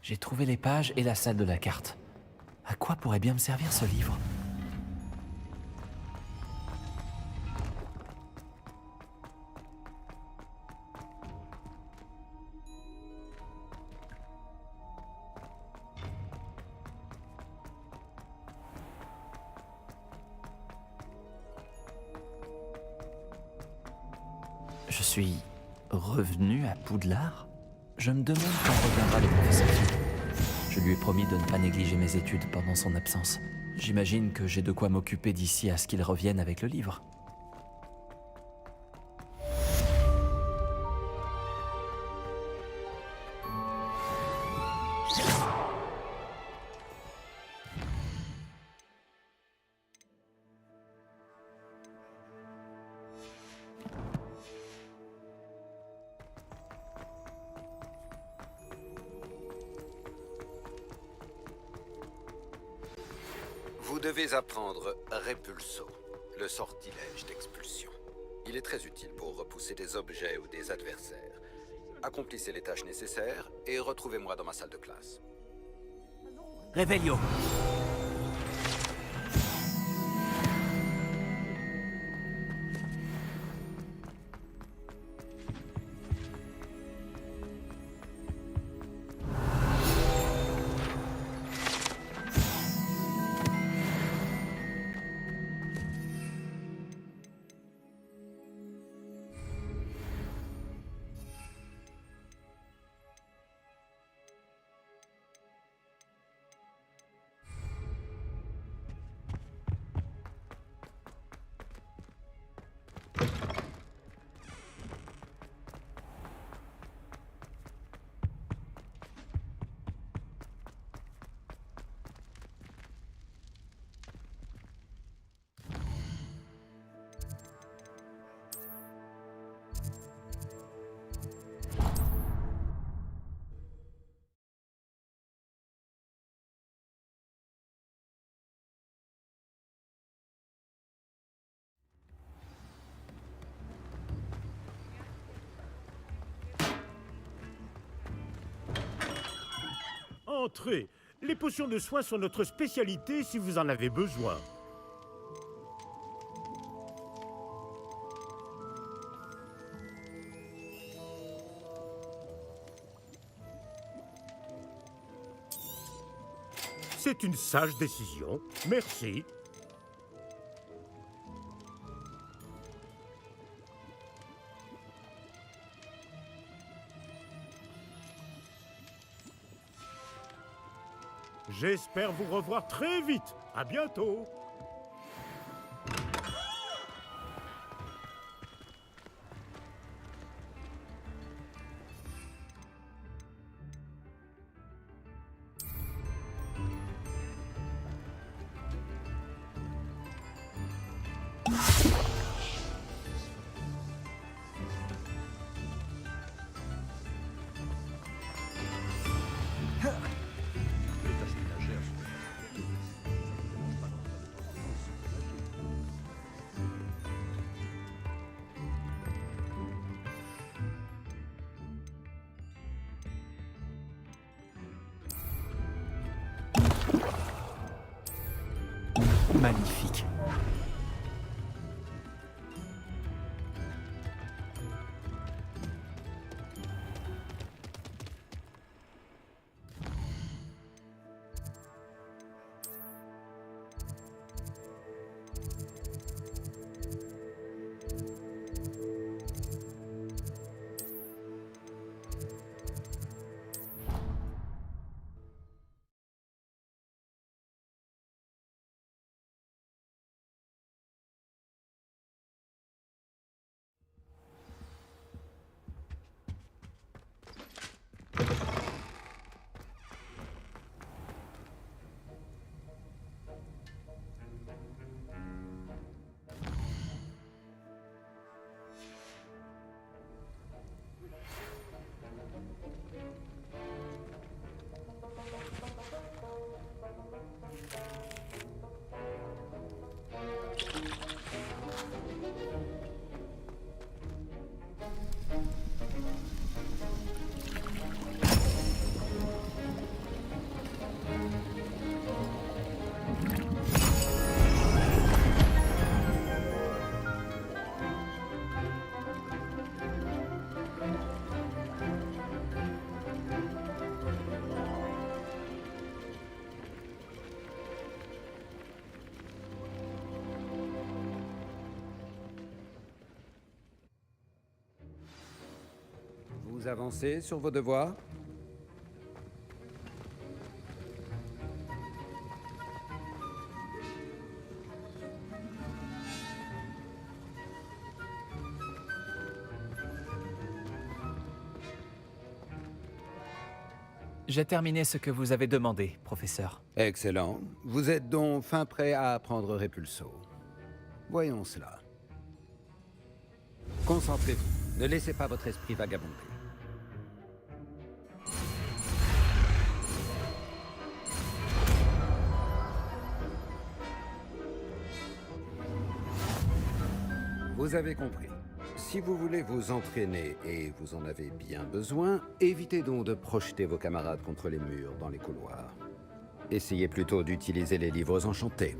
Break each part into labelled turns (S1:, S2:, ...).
S1: J'ai trouvé les pages et la salle de la carte. À quoi pourrait bien me servir ce livre? Je suis revenu à Poudlard? Je me demande quand reviendra le professeur Fig. Je lui ai promis de ne pas négliger mes études pendant son absence. J'imagine que j'ai de quoi m'occuper d'ici à ce qu'il revienne avec le livre.
S2: Vous devez apprendre Repulso, le sortilège d'expulsion. Il est très utile pour repousser des objets ou des adversaires. Accomplissez les tâches nécessaires et retrouvez-moi dans ma salle de classe.
S1: Revelio.
S3: Entrez. Les potions de soins sont notre spécialité si vous en avez besoin. C'est une sage décision. Merci. J'espère vous revoir très vite. À bientôt.
S1: Magnifique.
S2: Vous avancez sur vos devoirs?
S1: J'ai terminé ce que vous avez demandé, professeur.
S2: Excellent. Vous êtes donc fin prêt à apprendre Repulso. Voyons cela. Concentrez-vous. Ne laissez pas votre esprit vagabonder. Vous avez compris. Si vous voulez vous entraîner et vous en avez bien besoin, évitez donc de projeter vos camarades contre les murs dans les couloirs. Essayez plutôt d'utiliser les livres enchantés.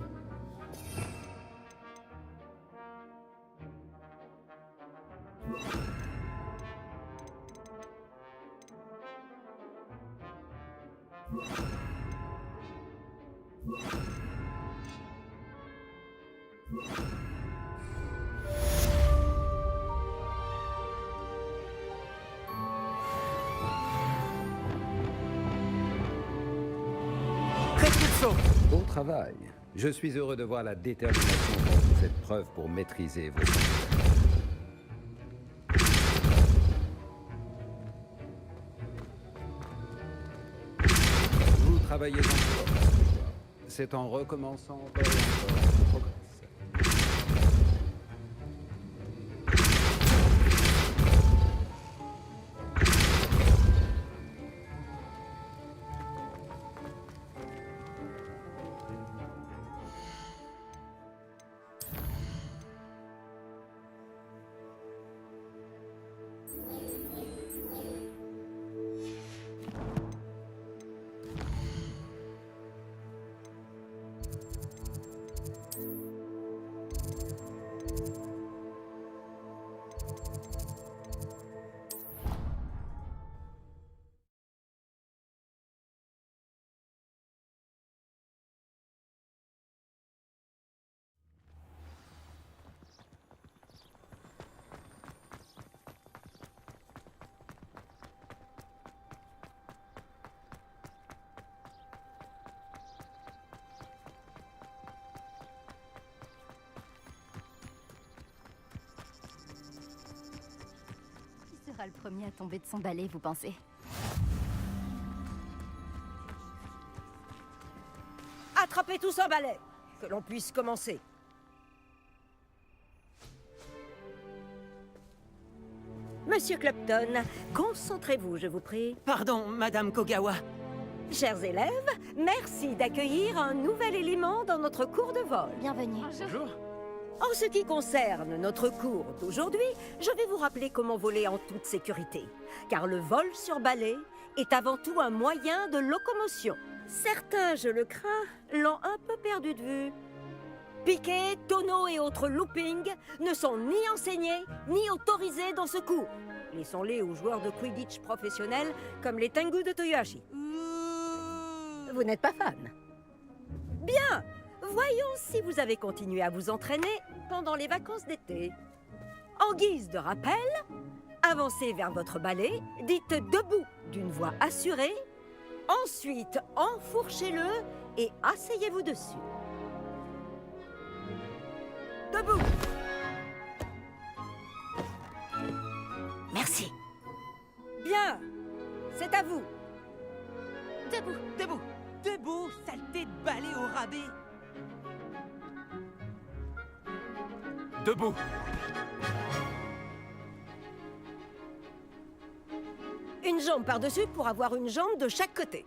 S1: Repulso!
S2: Bon travail. Je suis heureux de voir la détermination dont vous faites preuve pour maîtriser vos sentiments. Vous travaillez encore. C'est en recommençant encore et encore qu'on progresse.
S4: Qui sera le premier à tomber de son balai, vous pensez?
S5: Attrapez tous un balai, que l'on puisse commencer. Monsieur Clopton, concentrez-vous, je vous prie.
S6: Pardon, Madame Kogawa.
S5: Chers élèves, merci d'accueillir un nouvel élément dans notre cours de vol.
S4: Bienvenue.
S5: En ce qui concerne notre cours d'aujourd'hui, je vais vous rappeler comment voler en toute sécurité. Car le vol sur balai est avant tout un moyen de locomotion. Certains, je le crains, l'ont un peu perdu de vue. Piquet, tonneaux et autres loopings ne sont ni enseignés ni autorisés dans ce cours. Laissons-les aux joueurs de Quidditch professionnels comme les Tengu de Toyohashi. Vous n'êtes pas fan? Bien! Voyons si vous avez continué à vous entraîner pendant les vacances d'été. En guise de rappel, avancez vers votre balai, dites debout d'une voix assurée, ensuite enfourchez-le et asseyez-vous dessus. Debout!
S4: Merci.
S5: Bien! C'est à vous!
S4: Debout.
S6: Debout. Debout, saleté de balai au rabais.
S1: Debout!
S5: Une jambe par-dessus pour avoir une jambe de chaque côté.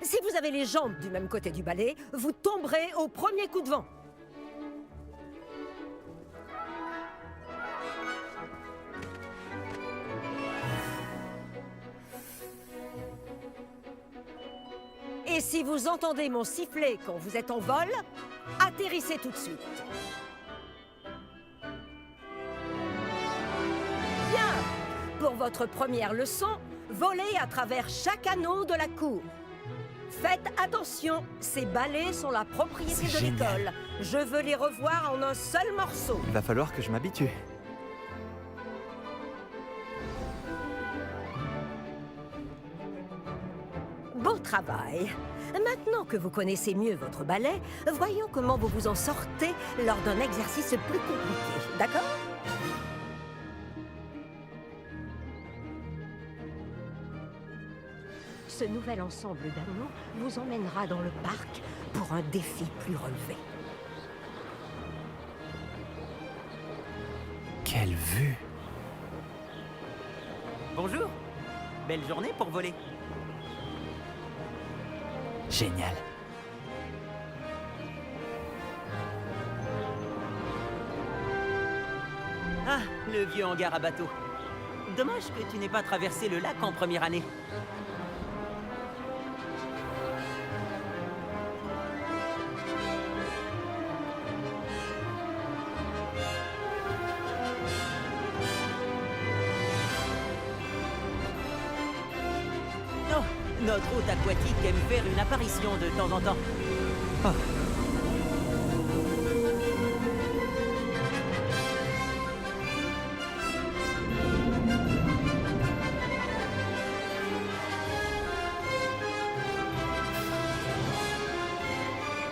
S5: Si vous avez les jambes du même côté du balai, vous tomberez au premier coup de vent. Et si vous entendez mon sifflet quand vous êtes en vol, atterrissez tout de suite. Bien! Pour votre première leçon, volez à travers chaque anneau de la cour. Faites attention, ces balais sont la propriété
S1: C'est
S5: de
S1: génial.
S5: l'école. Je veux les revoir en un seul morceau.
S1: Il va falloir que je m'habitue.
S5: travail. Maintenant que vous connaissez mieux votre ballet, voyons comment vous vous en sortez lors d'un exercice plus compliqué, d'accord? Ce nouvel ensemble d'anneaux vous emmènera dans le parc pour un défi plus relevé.
S1: Quelle vue!
S6: Bonjour. Belle journée pour voler.
S1: Génial.
S6: Ah, le vieux hangar à bateau. Dommage que tu n'aies pas traversé le lac en première année. Oh, notre hôte aquatique aime faire une apparition de temps en temps.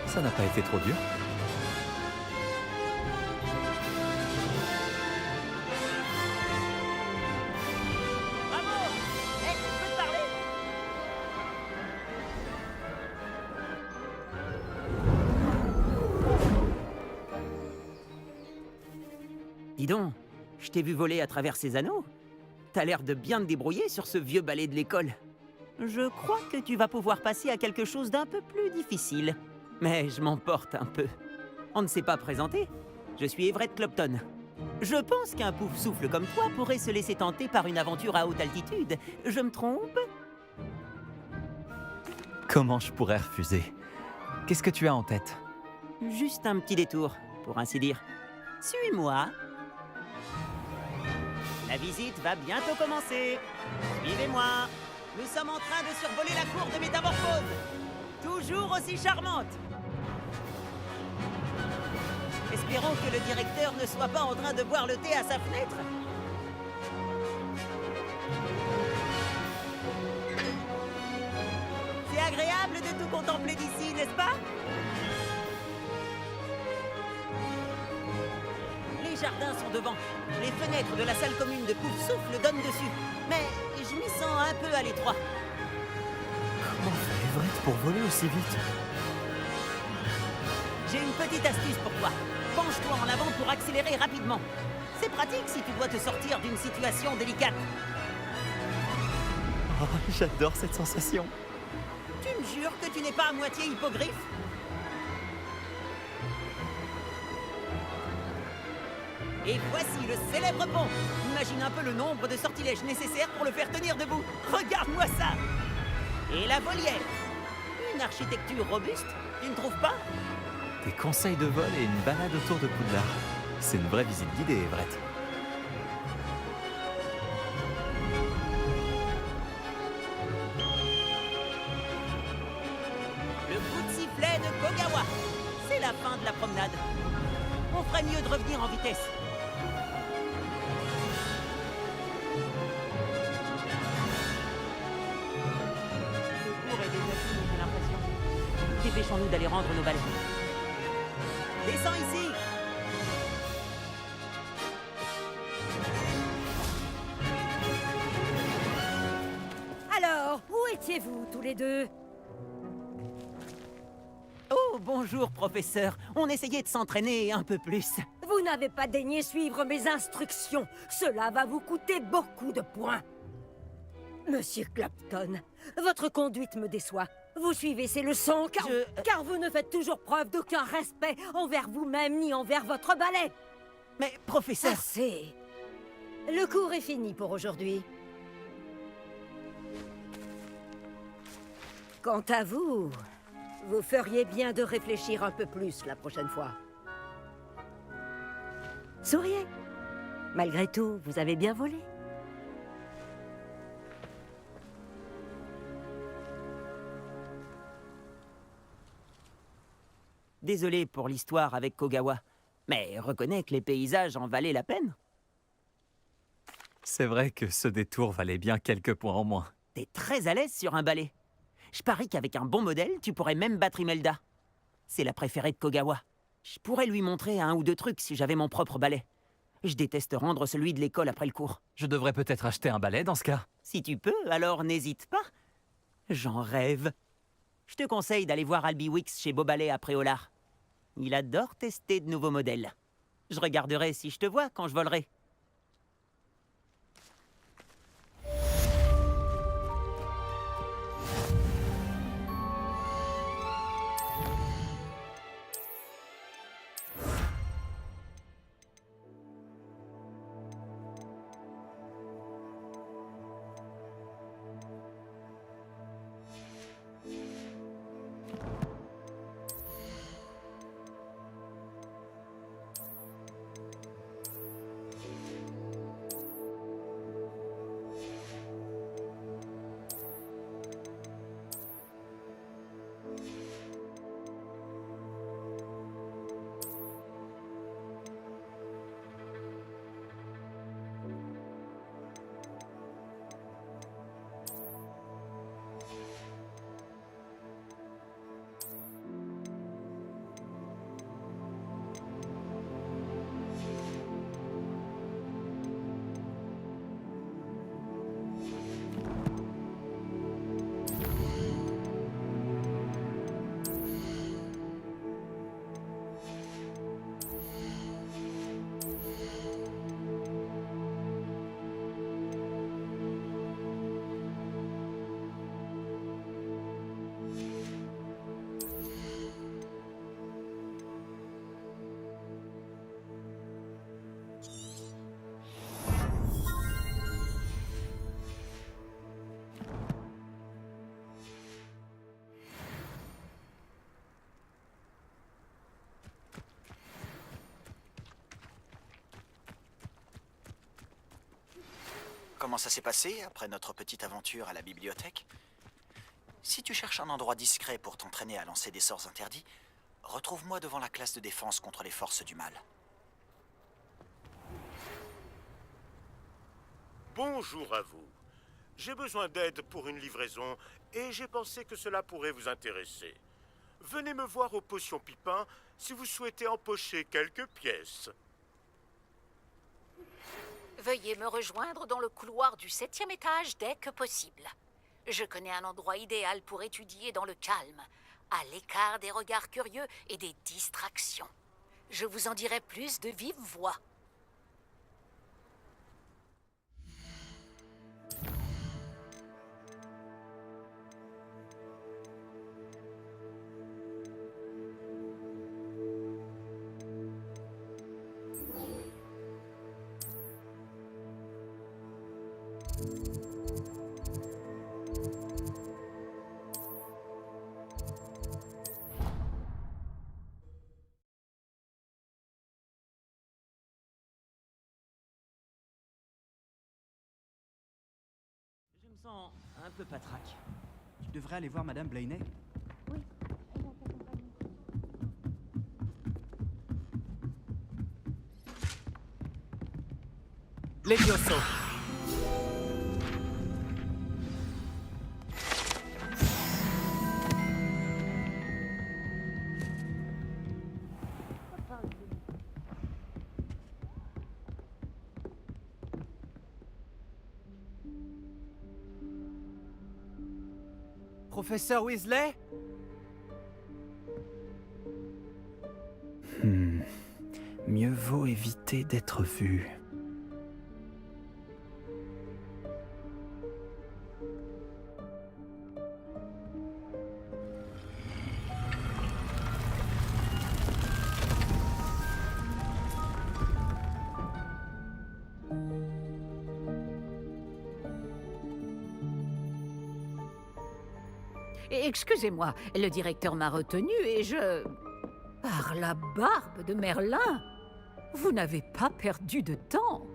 S1: Ça n'a pas été trop dur.
S6: Bravo! Hey, je peux te parler? Dis donc, je t'ai vu voler à travers ces anneaux. T'as l'air de bien te débrouiller sur ce vieux balai de l'école. Je crois que tu vas pouvoir passer à quelque chose d'un peu plus difficile. Mais je m'emporte un peu. On ne s'est pas présenté. Je suis Everett Clopton. Je pense qu'un pouf souffle comme toi pourrait se laisser tenter par une aventure à haute altitude. Je me trompe?
S1: Comment je pourrais refuser? Qu'est-ce que tu as en tête?
S6: Juste un petit détour, pour ainsi dire. Suis-moi. La visite va bientôt commencer. Suivez-moi. Nous sommes en train de survoler la cour de métamorphose. Toujours aussi charmante. Espérons que le directeur ne soit pas en train de boire le thé à sa fenêtre. C'est agréable de tout contempler d'ici, n'est-ce pas? Les jardins sont devant. Les fenêtres de la salle commune de Pouf Souffle donnent dessus. Mais je m'y sens un peu à l'étroit.
S1: Comment fait Everett pour voler aussi vite?
S6: J'ai une petite astuce pour toi. Penche-toi en avant pour accélérer rapidement. C'est pratique si tu dois te sortir d'une situation délicate.
S1: Oh, j'adore cette sensation.
S6: Tu me jures que tu n'es pas à moitié hippogriffe? Et voici le célèbre pont. Imagine un peu le nombre de sortilèges nécessaires pour le faire tenir debout. Regarde-moi ça. Et la volière. Une architecture robuste, tu ne trouves pas?
S1: Des conseils de vol et une balade autour de Poudlard. C'est une vraie visite guidée, Everett.
S6: Le coup de sifflet de Kogawa. C'est la fin de la promenade. On ferait mieux de revenir en vitesse. Le cours est déjà fini, j'ai l'impression. Dépêchons-nous d'aller rendre nos balais. Descends ici!
S5: Alors, où étiez-vous tous les deux?
S6: Oh, bonjour, professeur. On essayait de s'entraîner un peu plus.
S5: Vous n'avez pas daigné suivre mes instructions. Cela va vous coûter beaucoup de points. Monsieur Clapton, votre conduite me déçoit. Vous suivez ces leçons car vous ne faites toujours preuve d'aucun respect envers vous-même ni envers votre ballet.
S6: Mais, professeur...
S5: Assez. Le cours est fini pour aujourd'hui. Quant à vous, vous feriez bien de réfléchir un peu plus la prochaine fois. Souriez. Malgré tout, vous avez bien volé.
S6: Désolé pour l'histoire avec Kogawa, mais reconnais que les paysages en valaient la peine.
S1: C'est vrai que ce détour valait bien quelques points en moins.
S6: T'es très à l'aise sur un balai. Je parie qu'avec un bon modèle, tu pourrais même battre Imelda. C'est la préférée de Kogawa. Je pourrais lui montrer un ou deux trucs si j'avais mon propre balai. Je déteste rendre celui de l'école après le cours.
S1: Je devrais peut-être acheter un balai dans ce cas.
S6: Si tu peux, alors n'hésite pas. J'en rêve. Je te conseille d'aller voir Albi Wix chez Beaubalais à Préolard. Il adore tester de nouveaux modèles. Je regarderai si je te vois quand je volerai.
S7: Comment ça s'est passé après notre petite aventure à la bibliothèque? Si tu cherches un endroit discret pour t'entraîner à lancer des sorts interdits, retrouve-moi devant la classe de défense contre les forces du mal.
S3: Bonjour à vous. J'ai besoin d'aide pour une livraison et j'ai pensé que cela pourrait vous intéresser. Venez me voir au Potion Pipin si vous souhaitez empocher quelques pièces.
S8: Veuillez me rejoindre dans le couloir du 7e étage dès que possible. Je connais un endroit idéal pour étudier dans le calme, à l'écart des regards curieux et des distractions. Je vous en dirai plus de vive voix.
S6: Je me sens un peu patraque.
S9: Tu devrais aller voir Madame Blaney.
S4: Oui, elle va t'accompagner.
S1: Levioso.
S9: Professeur Weasley?
S1: Mieux vaut éviter d'être vu.
S8: Excusez-moi, le directeur m'a retenu et je... Par la barbe de Merlin, vous n'avez pas perdu de temps.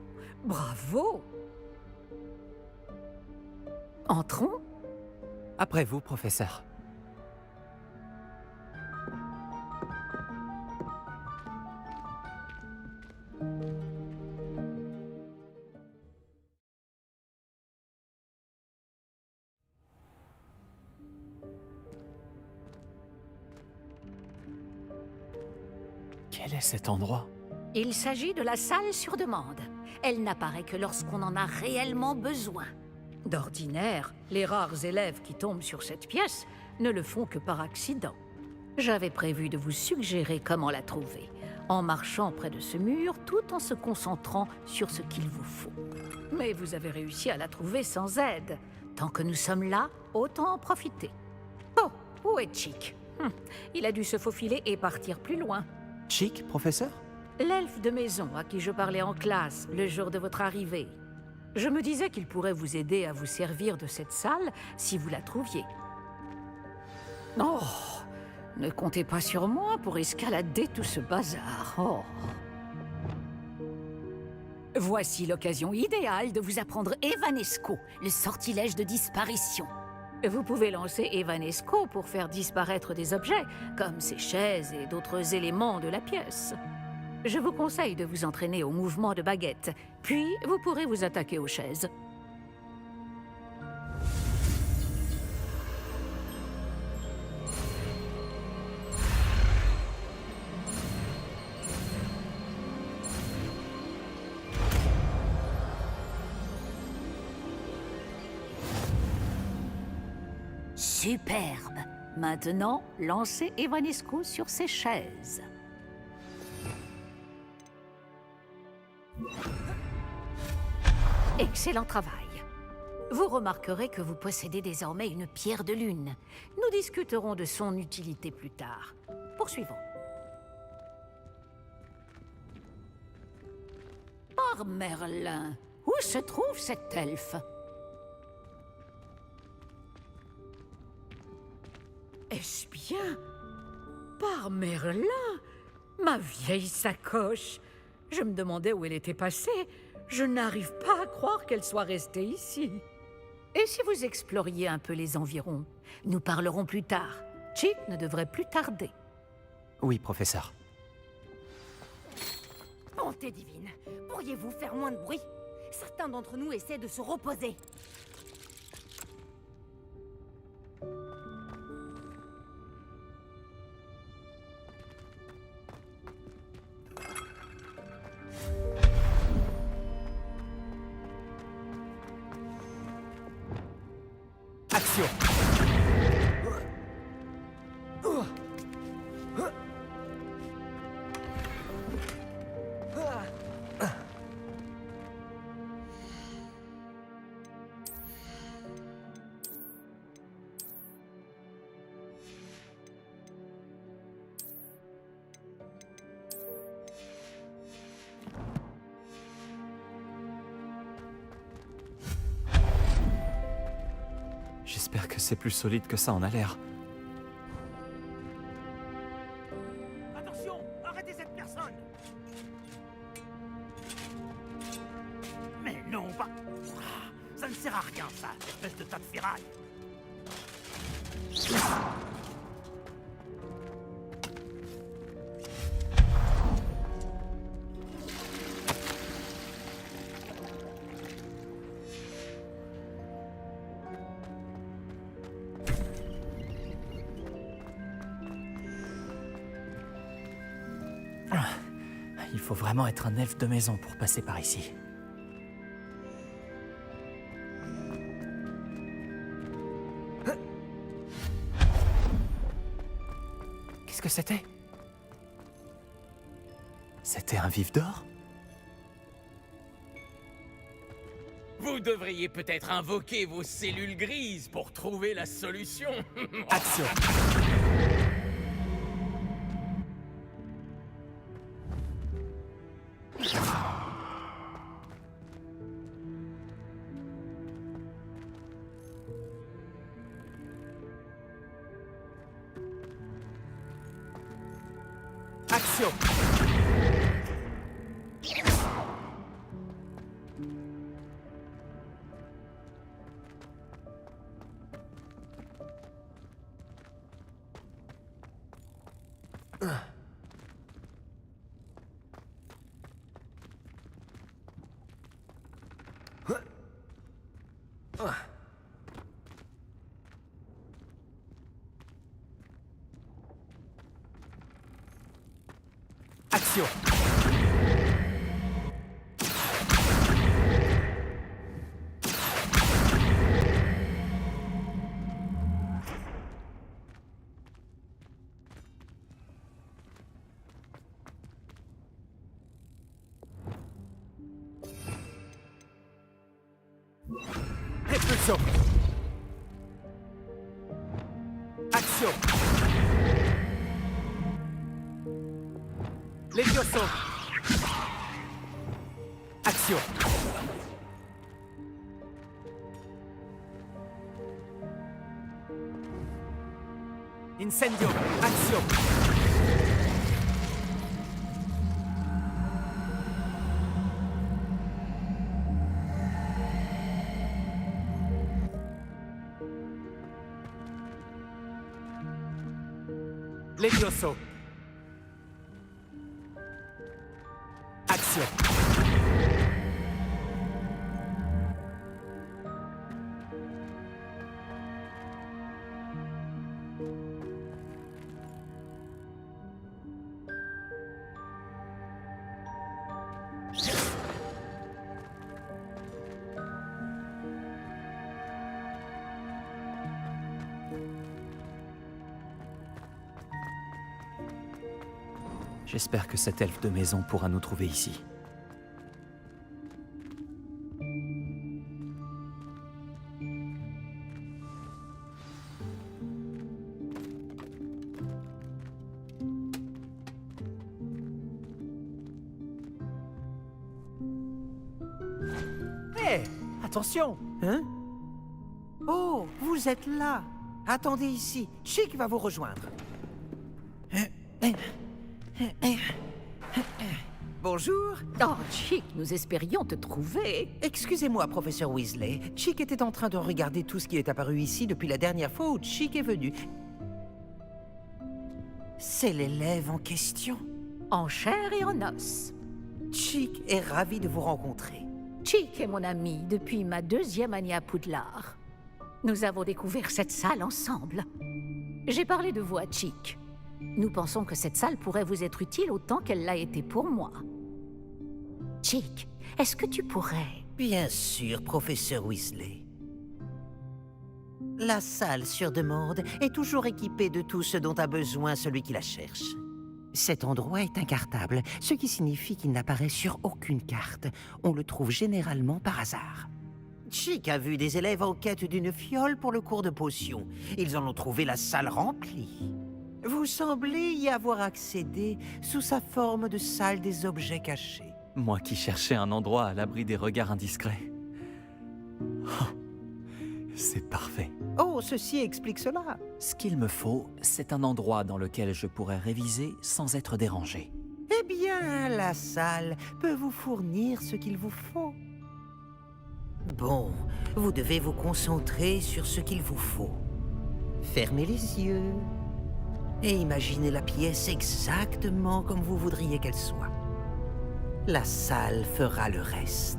S8: Bravo. Entrons.
S1: Après vous, professeur. Quel est cet endroit?
S8: Il s'agit de la salle sur demande. Elle n'apparaît que lorsqu'on en a réellement besoin. D'ordinaire, les rares élèves qui tombent sur cette pièce ne le font que par accident. J'avais prévu de vous suggérer comment la trouver, en marchant près de ce mur tout en se concentrant sur ce qu'il vous faut. Mais vous avez réussi à la trouver sans aide. Tant que nous sommes là, autant en profiter. Oh, où est Chick? Il a dû se faufiler et partir plus loin.
S1: Chick, professeur?
S8: L'elfe de maison à qui je parlais en classe le jour de votre arrivée. Je me disais qu'il pourrait vous aider à vous servir de cette salle si vous la trouviez. Oh, ne comptez pas sur moi pour escalader tout ce bazar. Oh. Voici l'occasion idéale de vous apprendre Evanesco, le sortilège de disparition. Vous pouvez lancer Evanesco pour faire disparaître des objets, comme ces chaises et d'autres éléments de la pièce. Je vous conseille de vous entraîner au mouvement de baguette, puis vous pourrez vous attaquer aux chaises. Superbe! Maintenant, lancez Evanesco sur ces chaises. Excellent travail. Vous remarquerez que vous possédez désormais une pierre de lune. Nous discuterons de son utilité plus tard. Poursuivons. Par Merlin, où se trouve cet elfe? Est-ce bien? Par Merlin, ma vieille sacoche. Je me demandais où elle était passée. Je n'arrive pas à croire qu'elle soit restée ici. Et si vous exploriez un peu les environs? Nous parlerons plus tard. Chick ne devrait plus tarder.
S1: Oui, professeur.
S4: Bonté divine, pourriez-vous faire moins de bruit? Certains d'entre nous essaient de se reposer.
S1: Action! J'espère que c'est plus solide que ça en a l'air.
S9: Attention, arrêtez cette personne. Mais non, pas... Ah, ça ne sert à rien, ça, espèce de tas de ferraille.
S1: Il faut vraiment être un elfe de maison pour passer par ici. Qu'est-ce que c'était? C'était un vif d'or?
S10: Vous devriez peut-être invoquer vos cellules grises pour trouver la solution.
S1: Action! Action!
S9: Action. Répulsion. Action. Lévioso. Action. Incendio. Action. Levioso. Action.
S1: J'espère que cet elfe de maison pourra nous trouver ici.
S9: Hé, attention.
S6: Hein? Oh, vous êtes là. Attendez ici. Chic va vous rejoindre. Bonjour.
S8: Oh, Chic, nous espérions te trouver.
S6: Excusez-moi, professeur Weasley. Chic était en train de regarder tout ce qui est apparu ici depuis la dernière fois où Chic est venu. C'est l'élève en question.
S8: En chair et en os.
S6: Chic est ravi de vous rencontrer.
S8: Chic est mon ami depuis ma 2e année à Poudlard. Nous avons découvert cette salle ensemble. J'ai parlé de vous à Chic. Nous pensons que cette salle pourrait vous être utile autant qu'elle l'a été pour moi. Chic, est-ce que tu pourrais...
S6: Bien sûr, professeur Weasley. La salle sur demande est toujours équipée de tout ce dont a besoin celui qui la cherche. Cet endroit est incartable, ce qui signifie qu'il n'apparaît sur aucune carte. On le trouve généralement par hasard. Chic a vu des élèves en quête d'une fiole pour le cours de potions. Ils en ont trouvé la salle remplie. Vous semblez y avoir accédé sous sa forme de salle des objets cachés.
S1: Moi qui cherchais un endroit à l'abri des regards indiscrets. Oh, c'est parfait.
S6: Oh, ceci explique cela.
S1: Ce qu'il me faut, c'est un endroit dans lequel je pourrais réviser sans être dérangé.
S6: Eh bien, la salle peut vous fournir ce qu'il vous faut. Bon, vous devez vous concentrer sur ce qu'il vous faut. Fermez les yeux et imaginez la pièce exactement comme vous voudriez qu'elle soit. La salle fera le reste.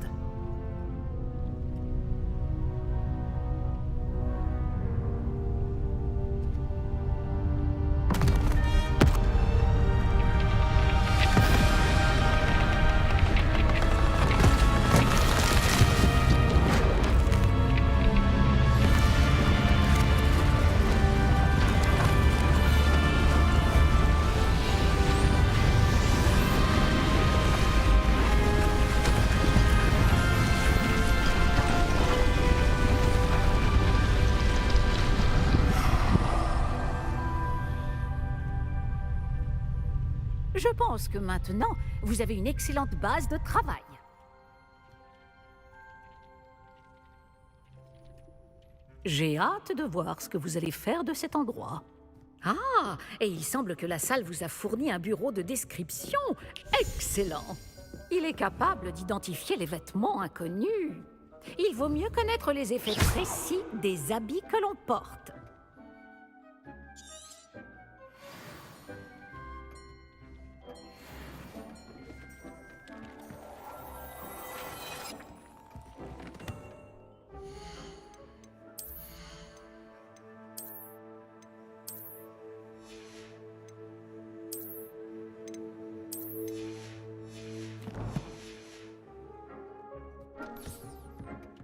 S8: Je pense que maintenant, vous avez une excellente base de travail. J'ai hâte de voir ce que vous allez faire de cet endroit. Ah, et il semble que la salle vous a fourni un bureau de description. Excellent! Il est capable d'identifier les vêtements inconnus. Il vaut mieux connaître les effets précis des habits que l'on porte.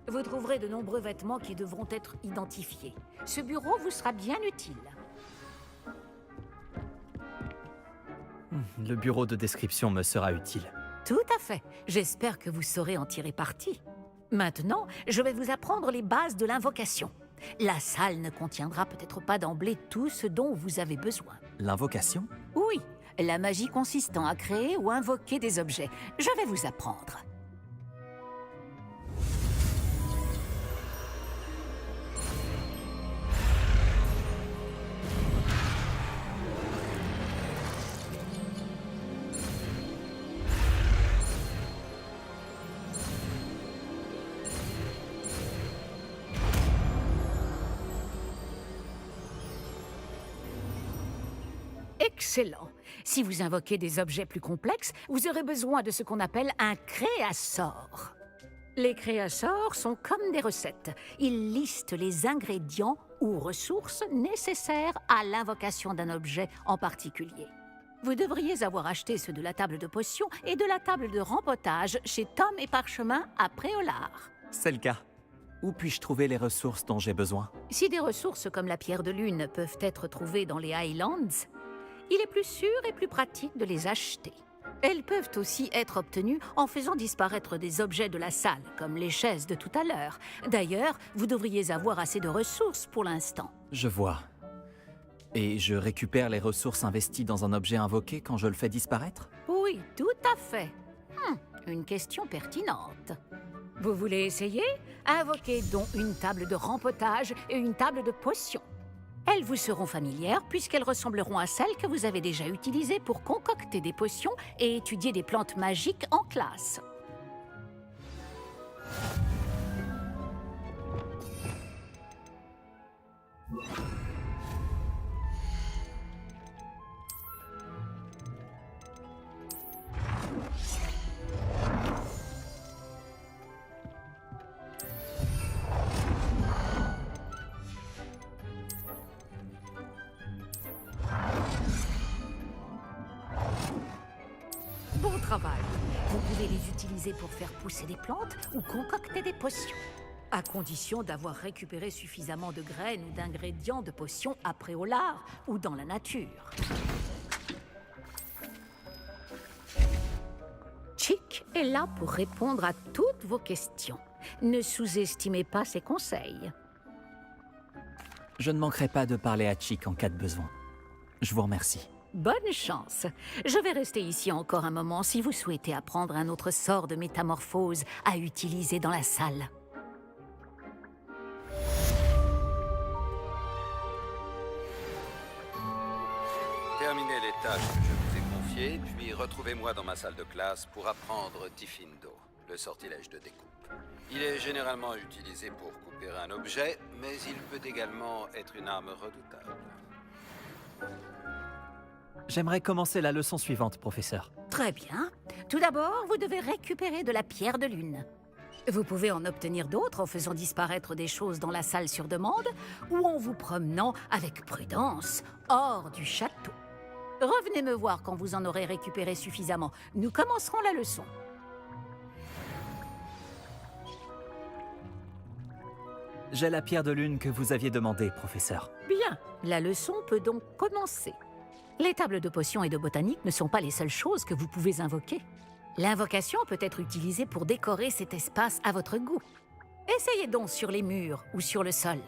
S8: Vous trouverez de nombreux vêtements qui devront être identifiés. Ce bureau vous sera bien utile.
S1: Le bureau de description me sera utile.
S8: Tout à fait. J'espère que vous saurez en tirer parti. Maintenant, je vais vous apprendre les bases de l'invocation. La salle ne contiendra peut-être pas d'emblée tout ce dont vous avez besoin.
S1: L'invocation?
S8: Oui, la magie consistant à créer ou invoquer des objets. Je vais vous apprendre. Excellent. Si vous invoquez des objets plus complexes, vous aurez besoin de ce qu'on appelle un créasort. Les créasors sont comme des recettes. Ils listent les ingrédients ou ressources nécessaires à l'invocation d'un objet en particulier. Vous devriez avoir acheté ceux de la table de potions et de la table de rempotage chez Tom et Parchemin à Préolard.
S1: C'est le cas. Où puis-je trouver les ressources dont j'ai besoin?
S8: Si des ressources comme la pierre de lune peuvent être trouvées dans les Highlands, il est plus sûr et plus pratique de les acheter. Elles peuvent aussi être obtenues en faisant disparaître des objets de la salle, comme les chaises de tout à l'heure. D'ailleurs, vous devriez avoir assez de ressources pour l'instant.
S1: Je vois. Et je récupère les ressources investies dans un objet invoqué quand je le fais disparaître?
S8: Oui, tout à fait. Une question pertinente. Vous voulez essayer? Invoquez donc une table de rempotage et une table de potions. Elles vous seront familières puisqu'elles ressembleront à celles que vous avez déjà utilisées pour concocter des potions et étudier des plantes magiques en classe. Bon travail. Vous pouvez les utiliser pour faire pousser des plantes ou concocter des potions. À condition d'avoir récupéré suffisamment de graines ou d'ingrédients de potions à Préolard ou dans la nature. Chick est là pour répondre à toutes vos questions. Ne sous-estimez pas ses conseils.
S1: Je ne manquerai pas de parler à Chick en cas de besoin. Je vous remercie.
S8: Bonne chance. Je vais rester ici encore un moment si vous souhaitez apprendre un autre sort de métamorphose à utiliser dans la salle.
S2: Terminez les tâches que je vous ai confiées, puis retrouvez-moi dans ma salle de classe pour apprendre Diffindo, le sortilège de découpe. Il est généralement utilisé pour couper un objet, mais il peut également être une arme redoutable.
S1: J'aimerais commencer la leçon suivante, professeur.
S8: Très bien. Tout d'abord, vous devez récupérer de la pierre de lune. Vous pouvez en obtenir d'autres en faisant disparaître des choses dans la salle sur demande ou en vous promenant avec prudence hors du château. Revenez me voir quand vous en aurez récupéré suffisamment. Nous commencerons la leçon.
S1: J'ai la pierre de lune que vous aviez demandée, professeur.
S8: Bien, la leçon peut donc commencer. Les tables de potions et de botanique ne sont pas les seules choses que vous pouvez invoquer. L'invocation peut être utilisée pour décorer cet espace à votre goût. Essayez donc sur les murs ou sur le sol.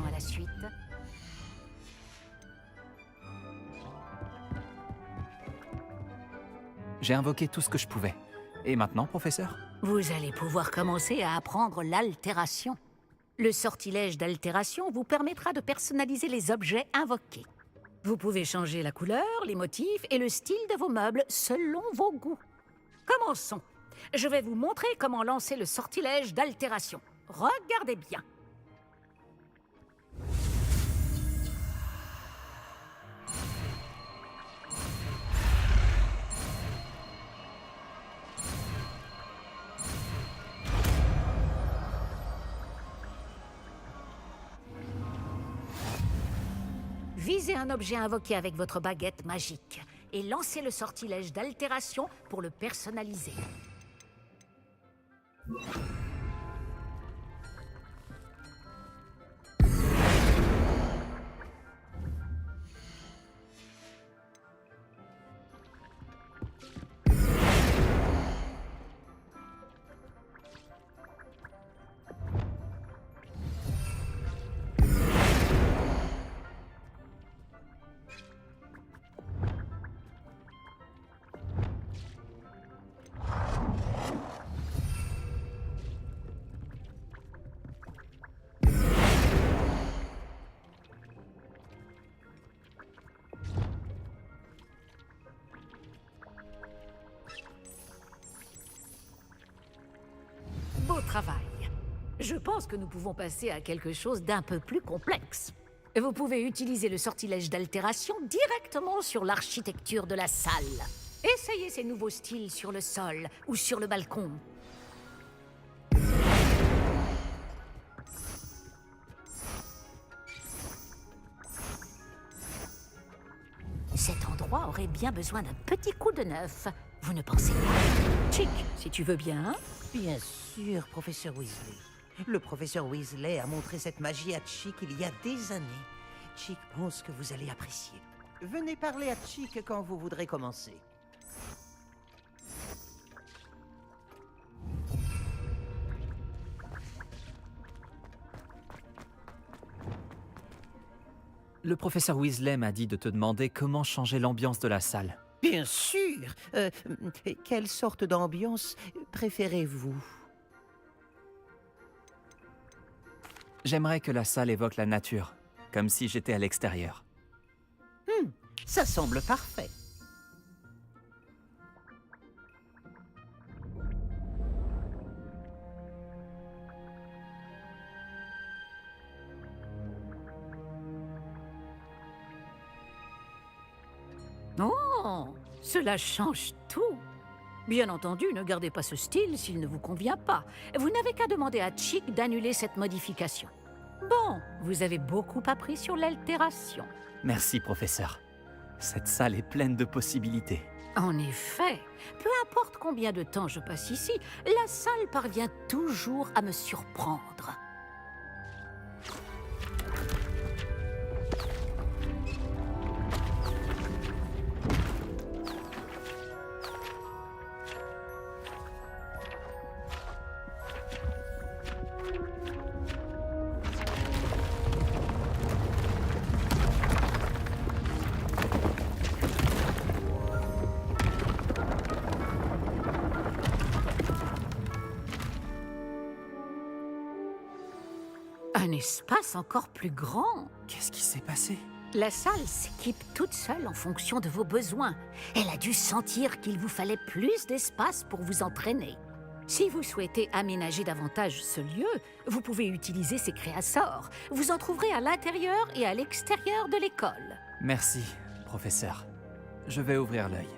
S8: Passons à la suite.
S1: J'ai invoqué tout ce que je pouvais. Et maintenant, professeur?
S8: Vous allez pouvoir commencer à apprendre l'altération. Le sortilège d'altération vous permettra de personnaliser les objets invoqués. Vous pouvez changer la couleur, les motifs et le style de vos meubles selon vos goûts. Commençons. Je vais vous montrer comment lancer le sortilège d'altération. Regardez bien. Visez un objet invoqué avec votre baguette magique et lancez le sortilège d'altération pour le personnaliser. Beau travail. Je pense que nous pouvons passer à quelque chose d'un peu plus complexe. Vous pouvez utiliser le sortilège d'altération directement sur l'architecture de la salle. Essayez ces nouveaux styles sur le sol ou sur le balcon. Cet endroit aurait bien besoin d'un petit coup de neuf. Vous ne pensez pas? Chick, si tu veux bien.
S9: Bien sûr, professeur Weasley. Le professeur Weasley a montré cette magie à Chick il y a des années. Chick pense que vous allez apprécier. Venez parler à Chick quand vous voudrez commencer.
S1: Le professeur Weasley m'a dit de te demander comment changer l'ambiance de la salle.
S9: Bien sûr. Quelle sorte d'ambiance préférez-vous?
S1: J'aimerais que la salle évoque la nature, comme si j'étais à l'extérieur.
S9: Ça semble parfait.
S8: Oh, cela change tout. Bien entendu, ne gardez pas ce style s'il ne vous convient pas. Vous n'avez qu'à demander à Chick d'annuler cette modification. Bon, vous avez beaucoup appris sur l'altération.
S1: Merci, professeur. Cette salle est pleine de possibilités.
S8: En effet, peu importe combien de temps je passe ici, la salle parvient toujours à me surprendre. Un espace encore plus grand.
S1: Qu'est-ce qui s'est passé?
S8: La salle s'équipe toute seule en fonction de vos besoins. Elle a dû sentir qu'il vous fallait plus d'espace pour vous entraîner. Si vous souhaitez aménager davantage ce lieu, vous pouvez utiliser ces créassors. Vous en trouverez à l'intérieur et à l'extérieur de l'école.
S1: Merci, professeur. Je vais ouvrir l'œil.